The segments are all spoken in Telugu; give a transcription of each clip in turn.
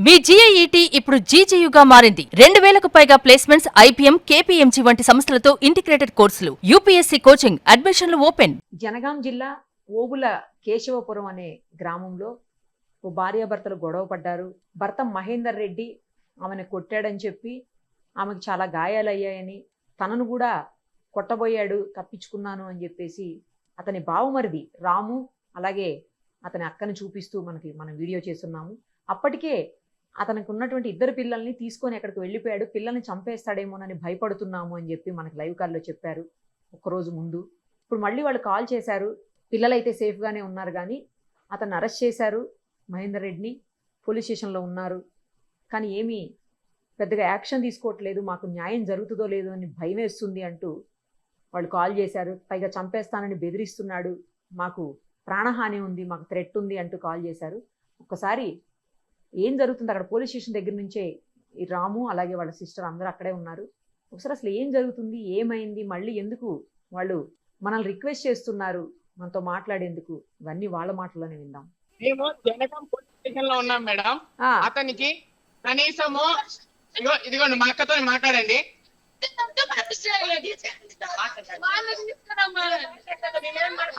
మీ జీఐఈటీ ఇప్పుడు జీజేయుగా మారింది. 2000కు పైగా ప్లేస్మెంట్స్, ఐపీఎం, కేపీఎంజీ వంటి సంస్థలతో ఇంటిగ్రేటెడ్ కోర్సులు. యూపీఎస్సీ కోచింగ్, అడ్మిషన్లు ఓపెన్. జనగాం జిల్లా ఓబుల కేశవపురం అనే గ్రామంలో ఓ భార్యాభర్తలు గొడవ పడ్డారు. భర్త మహేందర్ రెడ్డి ఆమెను కొట్టాడని చెప్పి ఆమెకు చాలా గాయాలయ్యాయని, తనను కూడా కొట్టబోయాడు, తప్పించుకున్నాను అని చెప్పేసి అతని బావమరిది రాము అలాగే అతని అక్కని చూపిస్తూ మనం వీడియో చేస్తున్నాము. అప్పటికే అతనికి ఉన్నటువంటి 2 పిల్లల్ని తీసుకొని ఎక్కడికి వెళ్ళిపోయాడు, పిల్లల్ని చంపేస్తాడేమోనని భయపడుతున్నాము అని చెప్పి మనకి లైవ్ కాల్లో చెప్పారు ఒక్కరోజు ముందు. ఇప్పుడు మళ్ళీ వాళ్ళు కాల్ చేశారు, పిల్లలైతే సేఫ్గానే ఉన్నారు కానీ అతన్ని అరెస్ట్ చేశారు, మహేందర్ రెడ్డిని పోలీస్ స్టేషన్లో ఉన్నారు. కానీ ఏమీ పెద్దగా యాక్షన్ తీసుకోవట్లేదు, మాకు న్యాయం జరుగుతుందో లేదో అని భయం వేస్తుంది అంటూ వాళ్ళు కాల్ చేశారు. పైగా చంపేస్తానని బెదిరిస్తున్నాడు, మాకు ప్రాణహాని ఉంది, మాకు థ్రెట్ ఉంది అంటూ కాల్ చేశారు. ఒక్కసారి ఏం జరుగుతుంది అక్కడ పోలీస్ స్టేషన్ దగ్గర నుంచే ఈ రాము అలాగే వాళ్ళ సిస్టర్ అందరూ అక్కడే ఉన్నారు. ఒకసారి అసలు ఏం జరుగుతుంది, ఏమైంది, మళ్ళీ ఎందుకు వాళ్ళు మనల్ని రిక్వెస్ట్ చేస్తున్నారు మనతో మాట్లాడేందుకు, ఇవన్నీ వాళ్ళ మాటల్లోనే విందాం. మేము జనగాం పోలీస్ స్టేషన్ లో ఉన్నాం మేడం. అతనికి కనీసము ఇదిగోండి మా అక్కతో మాట్లాడండి.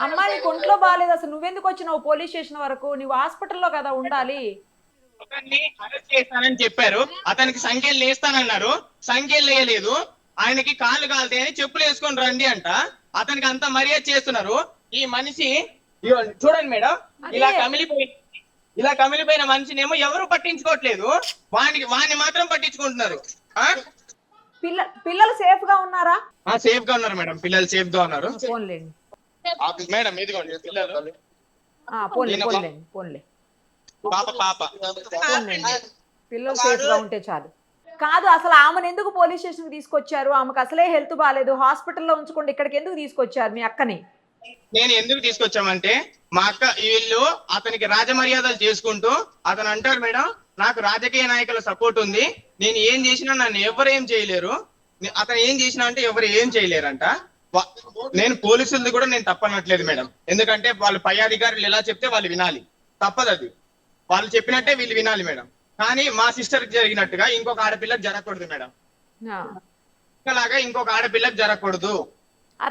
అమ్మా నీకు ఒంట్లో బాగాలేదు, అసలు నువ్వెందుకు వచ్చినావు పోలీస్ స్టేషన్ వరకు? నువ్వు హాస్పిటల్లో కదా ఉండాలి. అతన్ని అరెస్ట్ చేస్తానని చెప్పారు, అతనికి సంఖ్యలు వేస్తానన్నారు, సంఖ్యలు వేయలేదు. ఆయనకి కాళ్ళు కాలుతాయని చెప్పులు వేసుకొని రండి అంట. అతనికి అంత మర్యాద చేస్తున్నారు. ఈ మనిషి చూడండి మేడం, ఇలా కమిలిపోయిన మనిషినేమో ఎవరు పట్టించుకోవట్లేదు, వాడిని మాత్రం పట్టించుకుంటున్నారు. పిల్లలు సేఫ్ గా ఉన్నారా? సేఫ్ గా ఉన్నారు మేడం, పిల్లలు సేఫ్ గా ఉన్నారు మేడం. ఇదిగోండి పిల్లలు, పిల్లలు సేఫ్ గా ఉంటే చాలు. కాదు అసలు ఆమెను ఎందుకు పోలీస్ స్టేషన్ కి తీసుకొచ్చారు? ఆమెకు అసలే హెల్త్ బాగాలేదు, హాస్పిటల్లో ఉంచుకోండి, ఇక్కడికి ఎందుకు తీసుకొచ్చారు మీ అక్కని? నేను ఎందుకు తీసుకొచ్చామంటే మా అక్క వీళ్ళు అతనికి రాజమర్యాదలు చేసుకుంటూ అతను అంటాడు మేడం, నాకు రాజకీయ నాయకుల సపోర్ట్ ఉంది, నేను ఏం చేసినా నన్ను ఎవరు ఏం చేయలేరు, అతను ఏం చేసినా అంటే ఎవరు ఏం చేయలేరంట. నేను పోలీసులది కూడా నేను తప్పనట్లేదు మేడం, ఎందుకంటే వాళ్ళు పై అధికారులు ఎలా చెప్తే వాళ్ళు వినాలి, తప్పదు అది, వాళ్ళు చెప్పినట్టే వీళ్ళు వినాలి మేడం. కానీ మా సిస్టర్ జరిగినట్టుగా ఇంకొక ఆడపిల్లకి జరగకూడదు మేడం, అలాగా ఇంకొక ఆడపిల్లకి జరగకూడదు.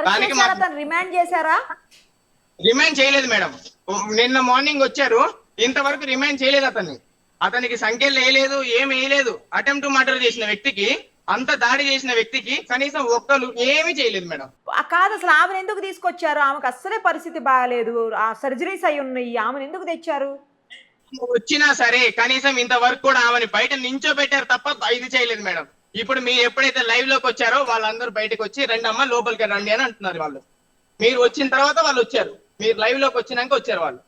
దానికి రిమాండ్ చేశారా? రిమాండ్ చేయలేదు మేడం, నిన్న మార్నింగ్ వచ్చారు, ఇంతవరకు రిమాండ్ చేయలేదు. అతనికి సంఖ్యలు వేయలేదు, ఏం వేయలేదు. అటెంప్ట్ మర్డర్ చేసిన వ్యక్తికి, అంత దాడి చేసిన వ్యక్తికి కనీసం ఒక్కరు ఏమీ చేయలేదు మేడం. కాదు అసలు ఆమెను ఎందుకు తీసుకొచ్చారు? ఆమెకు అస్సలే పరిస్థితి బాగాలేదు, ఆ సర్జరీస్ అయి ఉన్నాయి, ఆమెను ఎందుకు తెచ్చారు? వచ్చినా సరే కనీసం ఇంతవరకు కూడా ఆమెను బయట నించోబెట్టారు తప్ప ఇది చేయలేదు మేడం. ఇప్పుడు మీరు ఎప్పుడైతే లైవ్ లోకి వచ్చారో వాళ్ళందరూ బయటకు వచ్చి రండి అమ్మ లోపలికి రండి అని అంటున్నారు వాళ్ళు. మీరు వచ్చిన తర్వాత వాళ్ళు వచ్చారు, మీరు లైవ్ లోకి వచ్చినాక వచ్చారు వాళ్ళు.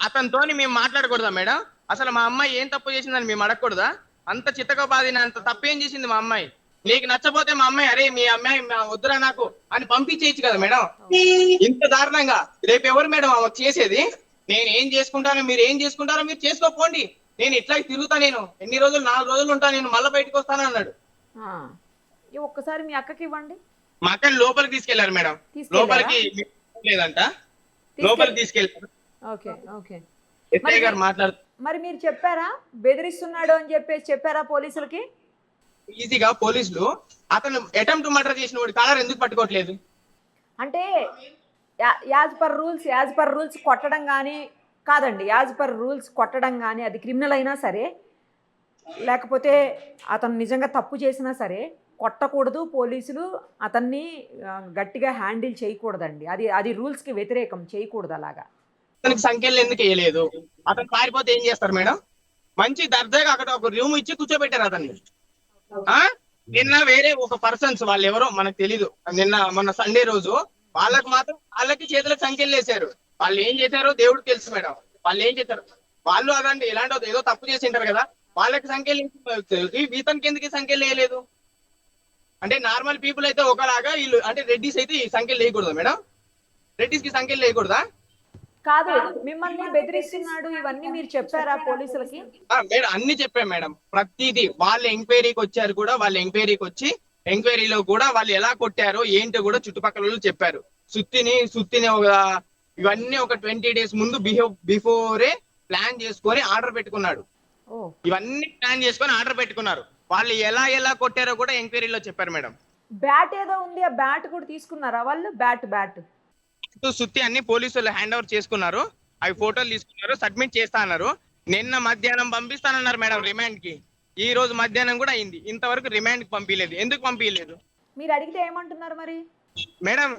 అతనితో మేము మాట్లాడకూడదా మేడం? అసలు మా అమ్మాయి ఏం తప్పు చేసిందని మేము అడగకూడదా? అంత చిత్తగా బాధిన అంత తప్పేం చేసింది మా అమ్మాయి? నీకు నచ్చపోతే మా అమ్మాయి అరే మీ అమ్మాయి వద్దురా నాకు అని పంపించేయచ్చు కదా మేడం. ఇంత దారుణంగా రేపు ఎవరు మేడం ఆమెకు చేసేది? నేను ఏం చేసుకుంటానో మీరు ఏం చేసుకుంటారో మీరు చేసుకోపోండి, నేను ఇట్లా తిరుగుతా, నేను ఎన్ని రోజులు 4 రోజులు ఉంటాను, నేను మళ్ళీ బయటకు వస్తాను అన్నాడు. ఒక్కసారి మీ అక్కకి ఇవ్వండి. మా అక్కని లోపలికి తీసుకెళ్లారు మేడం, లోపలికి లేదంట, లోపలికి తీసుకెళ్లారు. ఎస్ఐ గారు మాట్లాడుతూ మరి మీరు చెప్పారా బెదిరిస్తున్నాడు అని చెప్పేసి చెప్పారా పోలీసులకి? ఈజీగా పోలీసులు అతను అటెంప్ట్ మర్డర్ చేసిన వాడి కాలర్ ఎందుకు పట్టుకోవట్లేదు అంటే యాజ్ పర్ రూల్స్ కొట్టడం కానీ కాదండి, యాజ్ పర్ రూల్స్ కొట్టడం కానీ అది క్రిమినల్ అయినా సరే, లేకపోతే అతను నిజంగా తప్పు చేసినా సరే కొట్టకూడదు, పోలీసులు అతన్ని గట్టిగా హ్యాండిల్ చేయకూడదండి, అది రూల్స్కి వ్యతిరేకం, చేయకూడదు అలాగా. అతనికి సంఖ్యలు ఎందుకు వేయలేదు? అతను పారిపోతే ఏం చేస్తారు మేడం? మంచి దర్జాగా అక్కడ ఒక రూమ్ ఇచ్చి కూర్చోబెట్టారు అతన్ని. నిన్న వేరే ఒక పర్సన్స్ వాళ్ళు ఎవరో మనకు తెలీదు, మొన్న సండే రోజు వాళ్ళకి చేతులకు సంఖ్యలు వేశారు. వాళ్ళు ఏం చేశారో దేవుడికి తెలుసు మేడం. వాళ్ళు ఏం చేశారు, వాళ్ళు అదండి ఇలాంటి ఏదో తప్పు చేసి ఉంటారు కదా, వాళ్ళకి సంఖ్యలు ఇతనికి ఎందుకు సంఖ్యలు వేయలేదు? అంటే నార్మల్ పీపుల్ అయితే ఒకలాగా, వీళ్ళు అంటే రెడ్డిస్ అయితే ఈ సంఖ్యలు వేయకూడదా మేడం? రెడ్డిస్ కి సంఖ్యలు వేయకూడదా? కాదు మిమ్మల్ని బెదిరిస్తున్నాడు ఇవన్నీ మీరు చెప్పారా పోలీసులకి? మేడం అన్ని చెప్పాం మేడం, ప్రతిదీ. వాళ్ళు ఎంక్వైరీకి వచ్చారు కూడా, వాళ్ళు ఎంక్వైరీకి వచ్చి ఎంక్వైరీలో కూడా వాళ్ళు ఎలా కొట్టారో ఏంటో కూడా చుట్టుపక్కల చెప్పారు. సుత్తిని ఇవన్నీ ఒక 20 days ముందు బిఫోరే ప్లాన్ చేసుకొని ఆర్డర్ పెట్టుకున్నాడు. ఓ ఇవన్నీ ప్లాన్ చేసుకొని ఆర్డర్ పెట్టుకున్నారు. వాళ్ళు ఎలా కొట్టారో కూడా ఎంక్వైరీలో చెప్పారు మేడం. బ్యాట్ ఏదో ఉంది, ఆ బ్యాట్ కూడా తీసుకున్నారా వాళ్ళు? బ్యాట్ సుత్తి అన్ని పోలీసులు హ్యాండ్ ఓవర్ చేసుకున్నారు. అవి ఫోటోలు తీసుకున్నారు, సబ్మిట్ చేస్తా అన్నారు. నిన్న మధ్యాహ్నం పంపిస్తానన్నారు మేడం రిమాండ్ కి. ఈ రోజు మధ్యాహ్నం కూడా అయింది, ఇంతవరకు రిమాండ్ కి పంపించలేదు. ఎందుకు పంపించలేదు మీరు అడిగితే ఏమంటున్నారు మరి? మేడం?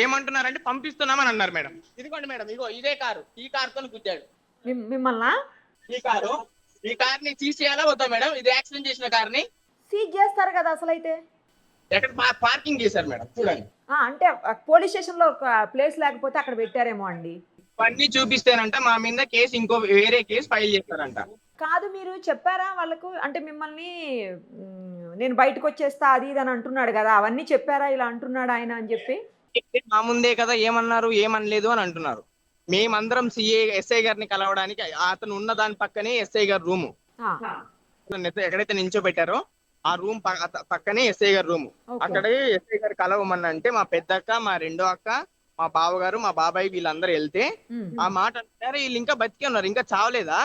ఏమంటున్నారంటే పంపిస్తున్నామని అన్నారు మేడం. ఇదిగోండి మేడం, ఇగో ఇదే కారు, ఈ కారుతో గుద్దాడు మిమ్మల్ని ఈ కార్ ని సీజ్ చేయాలా వద్దా మేడం? ఇది యాక్సిడెంట్ చేసిన కార్ ని సీజ్ చేస్తారు కదా అసలు అయితే. ఎక్కడ పార్కింగ్ చేశారు మేడం చూడండి. అంటే పోలీస్ స్టేషన్ లో ఒక ప్లేస్ లేకపోతే అక్కడ పెట్టారేమో అండి. ఇవన్నీ చూపిస్తేనంట మా మీద కేసు, ఇంకో వేరే కేసు ఫైల్ చేస్తారంట. కాదు, మీరు చెప్పారా వాళ్ళకు? అంటే మిమ్మల్ని నేను బయటకు వచ్చేస్తా అది ఇది అని అంటున్నాడు కదా, అవన్నీ చెప్పారా ఇలా అంటున్నాడు ఆయన అని చెప్పి? మా ముందే కదా ఏమన్నారు, ఏమనలేదు అని అంటున్నారు. మేమందరం ఎస్ఐ గారిని కలవడానికి అతను ఉన్న దాని పక్కనే ఎస్ఐ గారి రూము, ఎక్కడైతే నించోబెట్టారో ఆ రూమ్ పక్కనే ఎస్ఐ గారి రూము. అక్కడే ఎస్ఐ గారు కలవమన్నా అంటే మా పెద్దక్క, మా రెండో అక్క, మా బావగారు, మా బాబాయ్ వీళ్ళందరూ వెళ్తే ఆ మాట అంటారు. వీళ్ళు ఇంకా బతికే ఉన్నారు, ఇంకా చావలేదా,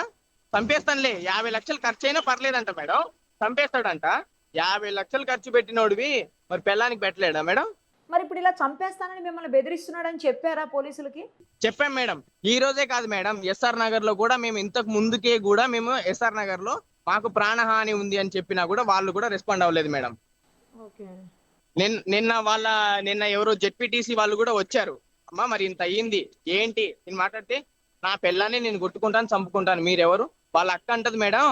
చంపేస్తానులే, 50 లక్షలు ఖర్చు అయినా పర్లేదంట మేడం. చంపేస్తాడంట. 50 లక్షలు ఖర్చు పెట్టినోడివి మరి పెళ్ళానికి పెట్టలేడా మేడం? మరి ఇప్పుడు ఇలా చంపేస్తానని మిమ్మల్ని బెదిరిస్తున్నాడని చెప్పారా పోలీసులకి? చెప్పాం మేడం. ఈ రోజే కాదు మేడం, ఎస్ఆర్ నగర్ లో కూడా మేము ఇంతకు ముందుకే కూడా మేము ఎస్ఆర్ నగర్ లో మాకు ప్రాణహాని ఉంది అని చెప్పినా కూడా వాళ్ళు కూడా రెస్పాండ్ అవ్వలేదు మేడం. నిన్న ఎవరో జెడ్పీటీసీ వాళ్ళు కూడా వచ్చారు. అమ్మా మరి ఇంత అయ్యింది ఏంటి నేను మాట్లాడితే, నా పిల్లాన్ని నేను కొట్టుకుంటాను, చంపుకుంటాను, మీరెవరు? వాళ్ళ అక్క అంటది మేడం,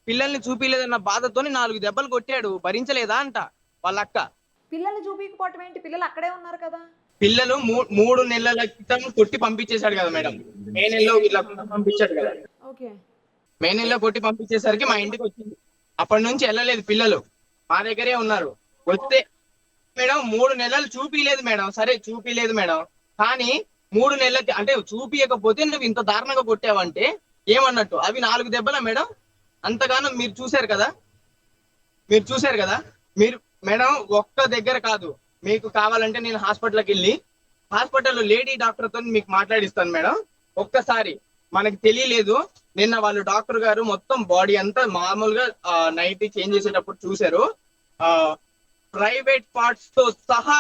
పిల్లల్ని చూపిలేదన్న బాధతో 4 దెబ్బలు కొట్టాడు, భరించలేదా అంట వాళ్ళ అక్క. పిల్లల్ని చూపించకపోవటం ఏంటి? పిల్లలు అక్కడే ఉన్నారు కదా. పిల్లలు 3 నెలల క్రితం కొట్టి పంపించేశాడు కదా మేడం. మే నెలలో ఇలా పంపించాడు కదా. మే నెలలో కొట్టి పంపించేసరికి మా ఇంటికి వచ్చింది. అప్పటి నుంచి వెళ్ళలేదు పిల్లలు, మా దగ్గరే ఉన్నారు. వస్తే మేడం 3 నెలలు చూపిలేదు మేడం. సరే చూపిలేదు మేడం, కానీ 3 నెలలకి అంటే చూపియకపోతే నువ్వు ఇంత దారుణంగా కొట్టావంటే ఏమన్నట్టు? అవి 4 దెబ్బలా మేడం? అంతగానో మీరు చూశారు కదా, మీరు మేడం ఒక్క దగ్గర కాదు, మీకు కావాలంటే నేను హాస్పిటల్కి వెళ్ళి హాస్పిటల్లో లేడీ డాక్టర్ తో మీకు మాట్లాడిస్తాను మేడం. ఒక్కసారి మనకి తెలియలేదు, నిన్న వాళ్ళు డాక్టర్ గారు మొత్తం బాడీ అంతా మామూలుగా నైట్ చేంజ్ చేసేటప్పుడు చూశారు, ప్రైవేట్ పార్ట్స్ తో సహా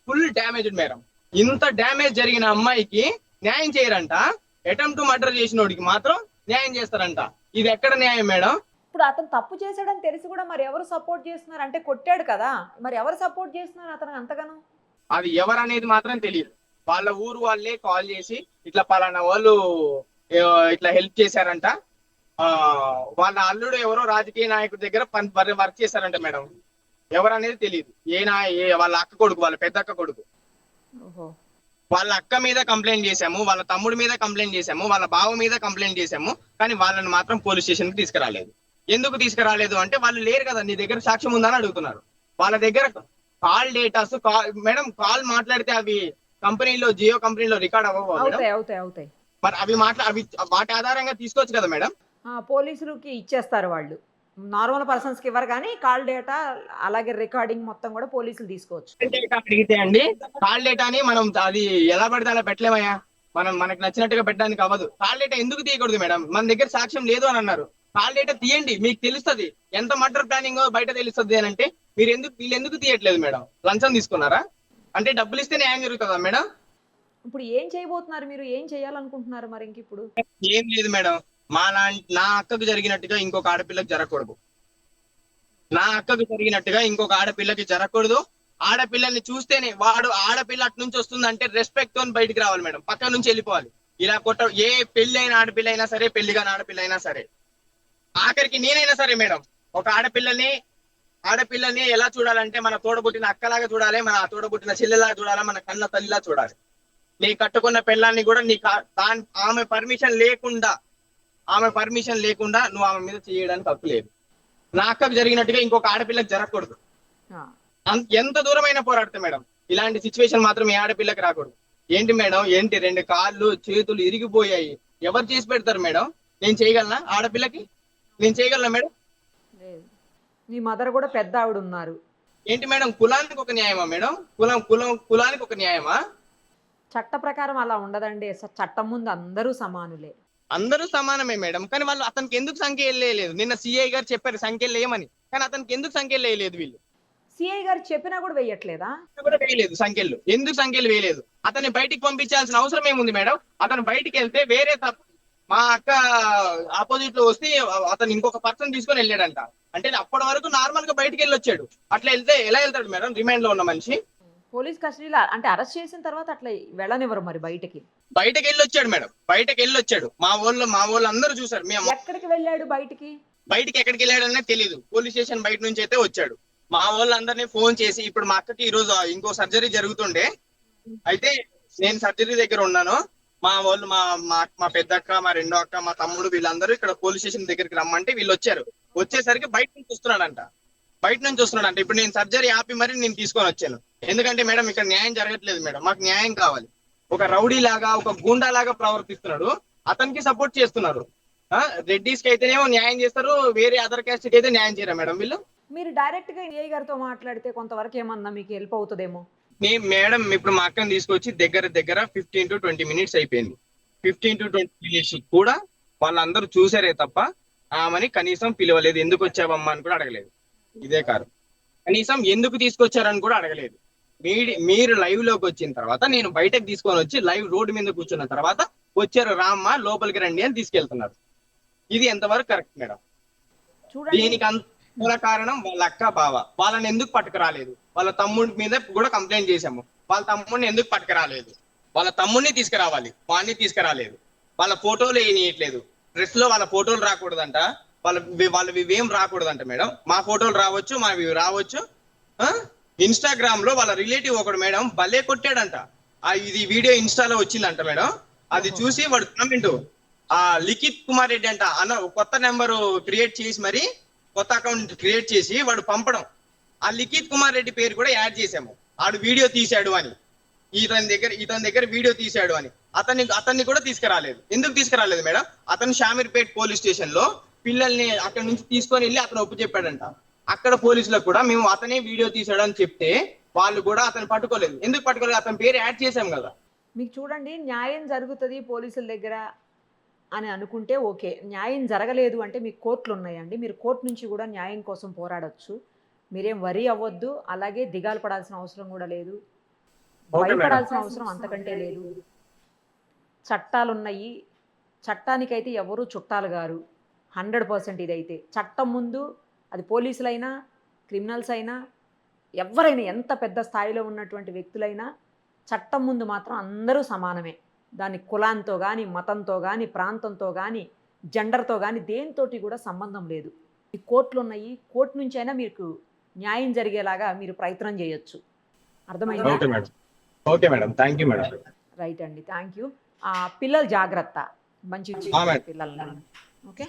ఫుల్ డ్యామేజ్ మేడం. ఇంత డ్యామేజ్ జరిగిన అమ్మాయికి న్యాయం చేయరంట, అటెంప్ట్ మర్డర్ చేసినోడికి మాత్రం న్యాయం చేస్తారంట. ఇది ఎక్కడ న్యాయం మేడం? ఇప్పుడు అతను తప్పు చేశాడని తెలిసి కూడా మరి ఎవరు సపోర్ట్ చేస్తున్నారు? అంటే కొట్టాడు కదా, మరి ఎవరు సపోర్ట్ చేస్తున్నారు అతను అంతగానో? అది ఎవరనేది మాత్రం తెలియదు. వాళ్ళ ఊరు వాళ్ళే కాల్ చేసి ఇట్లా పలానా వాళ్ళు ఇట్లా హెల్ప్ చేశారంట, వాళ్ళ అల్లుడు ఎవరో రాజకీయ నాయకుడి దగ్గర వర్క్ చేశారంట మేడం. ఎవరనేది తెలియదు. వాళ్ళ అక్క కొడుకు, వాళ్ళ పెద్ద అక్క కొడుకు. వాళ్ళ అక్క మీద కంప్లైంట్ చేశాము, వాళ్ళ తమ్ముడి మీద కంప్లైంట్ చేశాము, వాళ్ళ బావ మీద కంప్లైంట్ చేశాము, కానీ వాళ్ళని మాత్రం పోలీస్ స్టేషన్ కి తీసుకురాలేదు. ఎందుకు తీసుకురాలేదు అంటే వాళ్ళు లేరు కదా, నీ దగ్గర సాక్ష్యం ఉందని అడుగుతున్నారు. వాళ్ళ దగ్గర కాల్ డేటాస్ మేడం, కాల్ మాట్లాడితే అవి కంపెనీలో, జియో కంపెనీలో రికార్డ్ అవుతాయి. మరి అవి వాటి ఆధారంగా తీసుకోవచ్చు కదా మేడం. పోలీసులకి ఇచ్చేస్తారు వాళ్ళు, నార్మల్ పర్సన్స్ కి ఇవ్వరు, కానీ కాల్ డేటా అలాగే రికార్డింగ్ మొత్తం కూడా పోలీసులు తీసుకోవచ్చు. అడిగితే అండి కాల్ డేటాని మనం అది ఎలా పడితే అలా పెట్టలేమయ్యా, మనకు నచ్చినట్టుగా పెట్టడానికి అవ్వదు. కాల్ డేటా ఎందుకు తీయకూడదు మేడం? మన దగ్గర సాక్ష్యం లేదు అని అన్నారు. కాల్ డేటా తీయండి, మీకు తెలుస్తుంది ఎంత మర్డర్ ప్లానింగ్ బయట తెలుస్తుంది అని అంటే వీళ్ళు ఎందుకు తీయట్లేదు మేడం? లంచం తీసుకున్నారా? అంటే డబ్బులు ఇస్తే న్యాయం జరుగుతుందా మేడం? ఇప్పుడు ఏం చేయబోతున్నారు మీరు? ఏం చేయాలనుకుంటున్నారు మరి ఇంక ఇప్పుడు? ఏం లేదు మేడం, నా అక్కకు జరిగినట్టుగా ఇంకొక ఆడపిల్లకి జరగకూడదు. నా అక్కకు జరిగినట్టుగా ఇంకొక ఆడపిల్లకి జరగకూడదు. ఆడపిల్లల్ని చూస్తేనే వాడు ఆడపిల్ల అటు నుంచి వస్తుందంటే రెస్పెక్ట్ తో బయటికి రావాలి మేడం, పక్క నుంచి వెళ్ళిపోవాలి. ఇలా ఏ పెళ్లి అయిన ఆడపిల్ల అయినా సరే, పెళ్లిగాని ఆడపిల్ల అయినా సరే, ఆఖరికి నేనైనా సరే మేడం, ఒక ఆడపిల్లని ఎలా చూడాలంటే మన తోడబుట్టిన అక్కలాగా చూడాలి, మన తోడబుట్టిన చెల్లెలాగా చూడాలి, మన కన్న తల్లిలా చూడాలి. నీ కట్టుకున్న పెళ్ళాన్ని కూడా ఆమె పర్మిషన్ లేకుండా నువ్వు ఆమె మీద చేయడానికి హక్కు లేదు. నా అక్కకు జరిగినట్టుగా ఇంకొక ఆడపిల్లకి జరగకూడదు. ఎంత దూరమైనా పోరాడతా మేడం, ఇలాంటి సిచ్యువేషన్ మాత్రం ఏ ఆడపిల్లకి రాకూడదు. ఏంటి మేడం, 2 కాళ్ళు చేతులు ఇరిగిపోయాయి, ఎవరు చేసి పెడతారు మేడం? నేను చేయగలనా ఆడపిల్లకి? నేను చేయగలనా మేడం? మీ మదర్ కూడా పెద్ద ఆవిడ ఉన్నారు. ఏంటి మేడం, కులానికి ఒక న్యాయమా మేడం? కులానికి ఒక న్యాయమా? చట్ట ప్రకారం అలా ఉండదండి. చట్టం ముందు అందరూ సమానులే. అందరూ సమానమే మేడం, కానీ వాళ్ళు అతనికి ఎందుకు సంఖ్యలు వేయలేదు? నిన్న సిఐ గారు చెప్పారు సంఖ్యలు వేయమని, కానీ అతనికి ఎందుకు సంఖ్యలు వేయలేదు? వీళ్ళు సిఐ గారు చెప్పినా కూడా వేయట్లేదా? కూడా వేయలేదు సంఖ్యలు. ఎందుకు సంఖ్యలు వేయలేదు? అతన్ని బయటికి పంపించాల్సిన అవసరం ఏముంది మేడం? అతను బయటికి వెళ్తే వేరే మా అక్క ఆపోజిట్ లో వస్తే అతను ఇంకొక పర్సన్ తీసుకొని వెళ్ళాడంట. అంటే అప్పటి వరకు నార్మల్ గా బయటికి వెళ్ళి వచ్చాడు. అట్లా వెళ్తే ఎలా వెళ్తాడు మేడం రిమాండ్ లో ఉన్న మనిషి? పోలీస్ కస్టడీలో అంటే అరెస్ట్ చేసిన తర్వాత అట్లా వెళ్ళనివ్వరు మరి బయటికి. బయటకు వెళ్ళి వచ్చాడు మేడం, బయటకు వెళ్ళి వచ్చాడు. మా వాళ్ళు అందరూ చూసారు. మేము ఎక్కడికి వెళ్ళాడు బయటికి? బయటికి ఎక్కడికి వెళ్ళాడనే తెలియదు. పోలీస్ స్టేషన్ బయట నుంచి అయితే వచ్చాడు. మా వాళ్ళందరినీ ఫోన్ చేసి, ఇప్పుడు మా అక్కకి ఈ రోజు ఇంకో సర్జరీ జరుగుతుండే, అయితే నేను సర్జరీ దగ్గర ఉన్నాను. మా వాళ్ళు మా పెద్ద అక్క, మా రెండో అక్క, మా తమ్ముడు వీళ్ళందరూ ఇక్కడ పోలీస్ స్టేషన్ దగ్గరికి రమ్మంటే వీళ్ళు వచ్చారు. వచ్చేసరికి బయట నుంచి వస్తున్నాడంట. ఇప్పుడు నేను సర్జరీ ఆపి మరి నేను తీసుకొని వచ్చాను. ఎందుకంటే మేడం ఇక్కడ న్యాయం జరగట్లేదు మేడం, మాకు న్యాయం కావాలి. ఒక రౌడీ లాగా, ఒక గూండా లాగా ప్రవర్తిస్తున్నాడు. అతనికి సపోర్ట్ చేస్తున్నారు. రెడ్డిస్ కి అయితేనేమో న్యాయం చేస్తారు, వేరే అదర్ క్యాస్ట్ కి అయితే న్యాయం చేయరా మేడం వీళ్ళు? మీరు డైరెక్ట్ గా ఏఐ గారితో మాట్లాడితే కొంతవరకు ఏమన్నా మీకు హెల్ప్ అవుతుందేమో. మేడం ఇప్పుడు మా అక్కని తీసుకొచ్చి దగ్గర 15 to 20 మినిట్స్ అయిపోయింది. 15 to 20 మినిట్స్ కూడా వాళ్ళందరూ చూసారే తప్ప ఆమెని కనీసం పిలవలేదు. ఎందుకు వచ్చావమ్మా అని కూడా అడగలేదు. ఇదే కాదు, కనీసం ఎందుకు తీసుకొచ్చారని కూడా అడగలేదు. మీరు లైవ్ లోకి వచ్చిన తర్వాత నేను బయటకు తీసుకొని వచ్చి లైవ్ రోడ్డు మీద కూర్చున్న తర్వాత వచ్చారు, రామ్మ లోపలికి రండి అని తీసుకెళ్తున్నారు. ఇది ఎంతవరకు కరెక్ట్ మేడం? చూడండి, దీనికి మూల కారణం వాళ్ళ అక్క బావ. వాళ్ళని ఎందుకు పట్టుకురాలేదు? వాళ్ళ తమ్ముడి మీద కూడా కంప్లైంట్ చేశాము. వాళ్ళ తమ్ముడిని ఎందుకు పట్టుకురాలేదు? వాళ్ళ తమ్ముడిని తీసుకురావాలి, వాడిని తీసుకురాలేదు. వాళ్ళ ఫోటోలు వేయట్లేదు. డ్రెస్ లో వాళ్ళ ఫోటోలు రాకూడదంట, వాళ్ళవి ఏం రాకూడదంట మేడం. మా ఫోటోలు రావచ్చు, మావి రావచ్చు. ఇన్స్టాగ్రామ్ లో వాళ్ళ రిలేటివ్ ఒకడు మేడం భలే కొట్టాడంట. ఇది వీడియో ఇన్స్టాలో వచ్చిందంట మేడం. అది చూసి వాడు కామెంట్, లిఖిత్ కుమార్ రెడ్డి అంట అన్న కొత్త నెంబర్ క్రియేట్ చేసి మరి కొత్త అకౌంట్ క్రియేట్ చేసి వాడు పంపడం. ఆ లిఖిత్ కుమార్ రెడ్డి పేరు కూడా యాడ్ చేసాము. ఆడు వీడియో తీశాడు అని, ఇతని దగ్గర వీడియో తీశాడు అని. అతన్ని కూడా తీసుకురాలేదు. ఎందుకు తీసుకురాలేదు మేడం? అతను షామీర్పేట్ పోలీస్ స్టేషన్ లో పిల్లల్ని అక్కడ నుంచి తీసుకొని వెళ్ళి అతను ఒప్పు చెప్పాడంట. అక్కడ పోలీసులకు కూడా మేము అతనే వీడియో తీశాడు అని చెప్తే వాళ్ళు కూడా అతను పట్టుకోలేదు. ఎందుకు పట్టుకోలేదు? అతని పేరు యాడ్ చేసాం కదా. మీకు చూడండి, న్యాయం జరుగుతుంది పోలీసుల దగ్గర అని అనుకుంటే ఓకే. న్యాయం జరగలేదు అంటే మీకు కోర్టులు ఉన్నాయండి, మీరు కోర్టు నుంచి కూడా న్యాయం కోసం పోరాడొచ్చు. మీరేం వరి అవ్వద్దు, అలాగే దిగాలు పడాల్సిన అవసరం కూడా లేదు, భయపడాల్సిన అవసరం అంతకంటే లేదు. చట్టాలు ఉన్నాయి, చట్టానికైతే ఎవరు చుట్టాలు గారు. 100% ఇదైతే చట్టం ముందు అది పోలీసులైనా క్రిమినల్స్ అయినా ఎవరైనా ఎంత పెద్ద స్థాయిలో ఉన్నటువంటి వ్యక్తులైనా చట్టం ముందు మాత్రం అందరూ సమానమే. దాని కులాంతో కానీ, మతంతో కానీ, ప్రాంతంతో కానీ, జెండర్తో కానీ దేనితోటి కూడా సంబంధం లేదు. ఈ కోర్టులు ఉన్నాయి, కోర్టు నుంచి అయినా మీకు న్యాయం జరిగేలాగా మీరు ప్రయత్నం చేయొచ్చు. అర్థమైందా? Okay madam, thank you madam. Right అండి, థ్యాంక్ యూ. పిల్లలు జాగ్రత్త, మంచి మేడం. పిల్లలు. ఓకే.